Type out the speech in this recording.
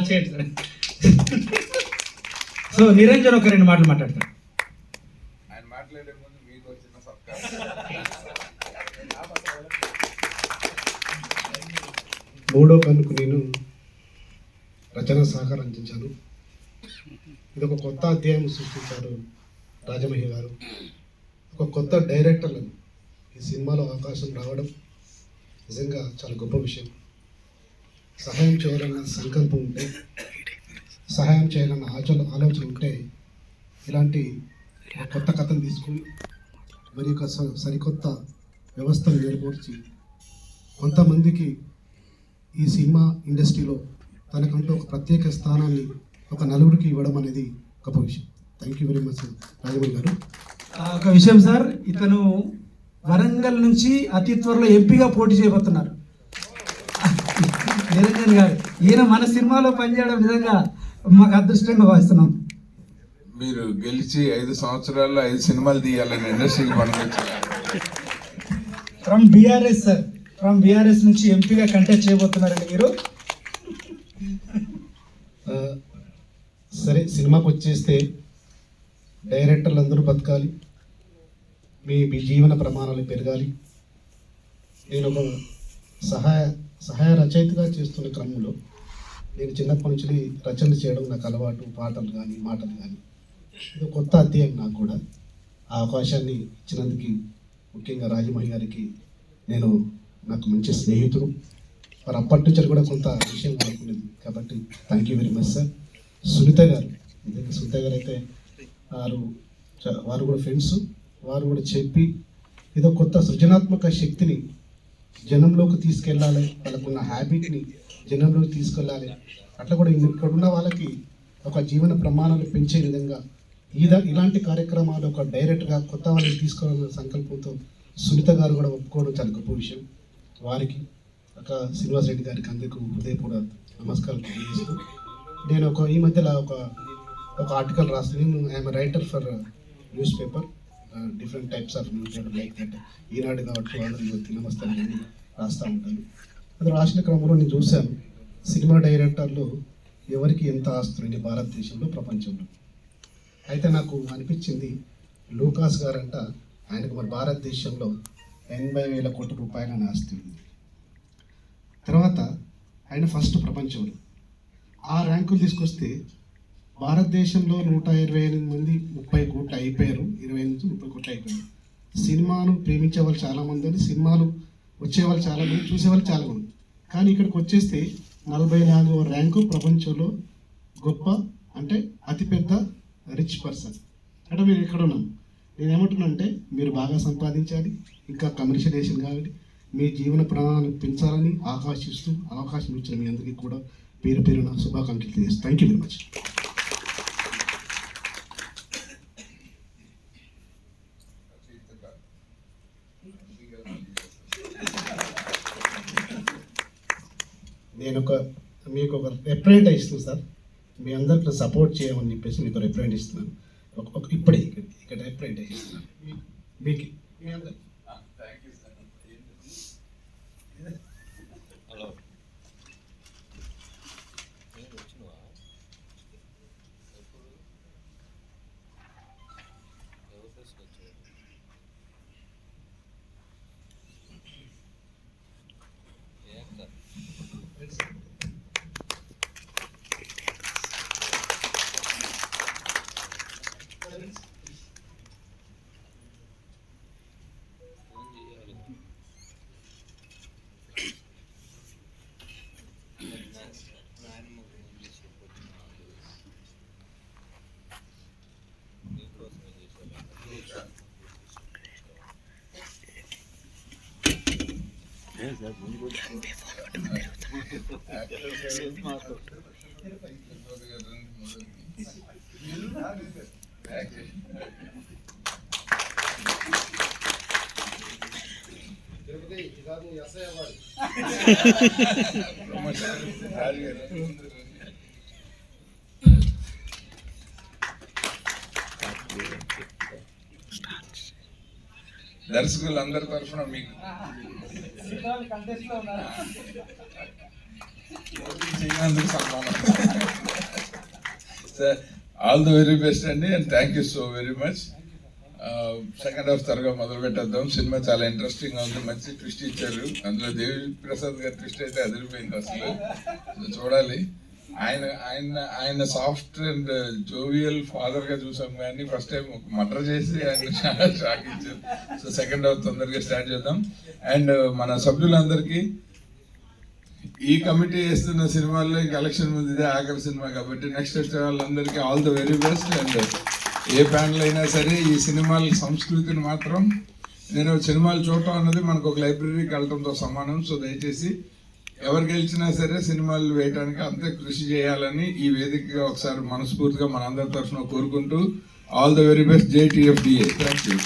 చేయండి sir. So Niranjan ఒక 2 మాటలు మాట్లాడతారు. ఆయన మాట్లాడే ముందు మీకు వచ్చిన సత్కారం. మూడో కన్నుకు నేను రచన సహకారం అందించాను. ఇది ఒక కొత్త అధ్యాయం సృష్టించారు రాజమహి గారు. ఒక కొత్త డైరెక్టర్లను ఈ సినిమాలో అవకాశం రావడం నిజంగా చాలా గొప్ప విషయం. సహాయం చేయాలన్న సంకల్పం ఉంటే, సహాయం చేయాలన్న ఆలోచన ఉంటే ఇలాంటి కొత్త కథను తీసుకుని మరి ఒక సరికొత్త వ్యవస్థను ఏర్పరిచి కొంతమందికి ఈ సినిమా ఇండస్ట్రీలో తనకంటూ ఒక ప్రత్యేక స్థానాన్ని ఒక నలుగురికి ఇవ్వడం అనేది గొప్ప విషయం. Thank you very much Rajamouli గారు. ఒక విషయం సార్, ఇతను వరంగల్ నుంచి అతి త్వరలో ఎంపీగా పోటీ చేయబోతున్నారు నిరంజన్ గారు. ఈయన మన సినిమాలో పనిచేయడం నిజంగా మాకు అదృష్టంగా భావిస్తున్నాం. మీరు గెలిచి 5 సంవత్సరాల్లో 5 సినిమాలు తీయాలని ఇండస్ట్రీకి పనికొచ్చారు. From BRS sir, from BRS నుంచి ఎంపీగా కంటెస్ట్ చేయబోతున్నారండి మీరు. సరే, సినిమాకి వచ్చేస్తే డైరెక్టర్లు అందరూ బతకాలి, మీ జీవన ప్రమాణాలు పెరగాలి. నేను ఒక సహాయ రచయితగా చేస్తున్న క్రమంలో నేను చిన్నప్పటి నుంచి రచన చేయడం నాకు అలవాటు. పాటలు కానీ మాటలు కానీ ఇది కొత్త అధ్యాయం నాకు కూడా. ఆ అవకాశాన్ని ఇచ్చినందుకు ముఖ్యంగా రాజమౌళి గారికి నాకు మంచి స్నేహితుడు. మరి అప్పటి నుంచి కూడా కొంత విషయం అనుకునేది కాబట్టి thank you very much sir. Sunitha గారు అయితే వారు కూడా ఫ్రెండ్స్. వారు కూడా చెప్పి ఇదో కొత్త సృజనాత్మక శక్తిని జనంలోకి తీసుకెళ్ళాలి, వాళ్ళకున్న హ్యాబిట్ని జనంలోకి తీసుకెళ్ళాలి. అట్లా కూడా ఇక్కడ ఉన్న వాళ్ళకి ఒక జీవన ప్రమాణాలు పెంచే విధంగా ఇలాంటి కార్యక్రమాలు ఒక డైరెక్ట్గా కొత్త వాళ్ళని తీసుకోవాలన్న సంకల్పంతో సునీత గారు కూడా ఒప్పుకోవడం చాలా గొప్ప విషయం. వారికి ఒక శ్రీనివాస్ రెడ్డి గారికి అందరికీ హృదయపూర్వక నమస్కారం తెలియజేస్తూ నేను ఈ మధ్యలో ఒక ఆర్టికల్ రాస్తాను. నేను I am writer for newspaper, different types of newspaper like that. Eenadu కావచ్చు, ఆంధ్రజ్యోతి, నమస్తే అని రాస్తూ ఉంటాను. అది రాసిన క్రమంలో నేను చూశాను సినిమా డైరెక్టర్లు ఎవరికి ఎంత ఆస్తులండి భారతదేశంలో, ప్రపంచంలో. అయితే నాకు అనిపించింది లూకాస్ గారంట, ఆయనకు మరి భారతదేశంలో 80,000 కోట్ల రూపాయల ఆస్తి ఉంది. తర్వాత ఆయన ఫస్ట్ ప్రపంచంలో ఆ ర్యాంకులు తీసుకొస్తే భారతదేశంలో 128 మంది 30 కోట్లు అయిపోయారు. 20 నుంచి 30 కోట్లు అయిపోయారు. సినిమాను ప్రేమించే వాళ్ళు చాలామంది అని, సినిమాలు వచ్చేవాళ్ళు చాలామంది, చూసేవాళ్ళు చాలామంది. కానీ ఇక్కడికి వచ్చేస్తే 44వ ర్యాంకు ప్రపంచంలో గొప్ప, అంటే అతిపెద్ద రిచ్ పర్సన్. అంటే మీరు ఎక్కడ ఉన్నాం. నేను ఏమంటున్నా అంటే మీరు బాగా సంపాదించాలి, ఇంకా కమర్షియలైజేషన్ కావాలి, మీ జీవన ప్రమాణాలను పెంచాలని అవకాశం ఇచ్చిన మీ అందరికీ కూడా పేరు పేరున శుభాకాంక్షలు తెలియజేస్తాను. Thank you very much. నేను మీకు ఒక రిప్రజెంట్ ఇస్తున్నాను సార్. మీ అందరికి సపోర్ట్ చేయమని చెప్పేసి మీకు రిప్రజెంట్ ఇస్తున్నాను. ఇప్పుడే ఇక్కడ రిప్రజెంట్ ఇస్తున్నాను మీకు మీ అందరు. దర్శకులందరి తరఫున మీకు చేయనందుకు సన్మానం. Sir all the very best అండి and thank you so very much. Second half త్వరగా మొదలు పెట్టేద్దాం. సినిమా చాలా ఇంట్రెస్టింగ్ గా ఉంది, మంచి ట్విస్ట్ ఇచ్చారు. అందులో దేవి ప్రసాద్ గారి ట్విస్ట్ అయితే అదిరిపోయింది అసలు. చూడాలి. ఆయన ఆయన ఆయన సాఫ్ట్ అండ్ జోవియల్ ఫాదర్ గా చూసాం కానీ ఫస్ట్ టైం ఒక మర్డర్ చేసి ఆయన షాక్ ఇచ్చారు. సో సెకండ్ హాఫ్ తొందరగా స్టార్ట్ చేద్దాం. అండ్ మన సభ్యులందరికీ ఈ కమిటీ వేస్తున్న సినిమాల్లో కలెక్షన్ ముందు ఇదే ఆఖరి సినిమా కాబట్టి నెక్స్ట్ వచ్చే వాళ్ళందరికీ all the very best. And A panel అయినా సరే ఈ సినిమాల సంస్కృతిని మాత్రం నేను సినిమాలు చూడటం అన్నది మనకు ఒక లైబ్రరీకి వెళ్ళడంతో సమానం. సో దయచేసి ఎవరు గెలిచినా సరే సినిమాలు వేయడానికి అంతే కృషి చేయాలని ఈ వేదికగా ఒకసారి మనస్ఫూర్తిగా మనందరి తరఫున కోరుకుంటూ all the very best JTFDA. Thank you.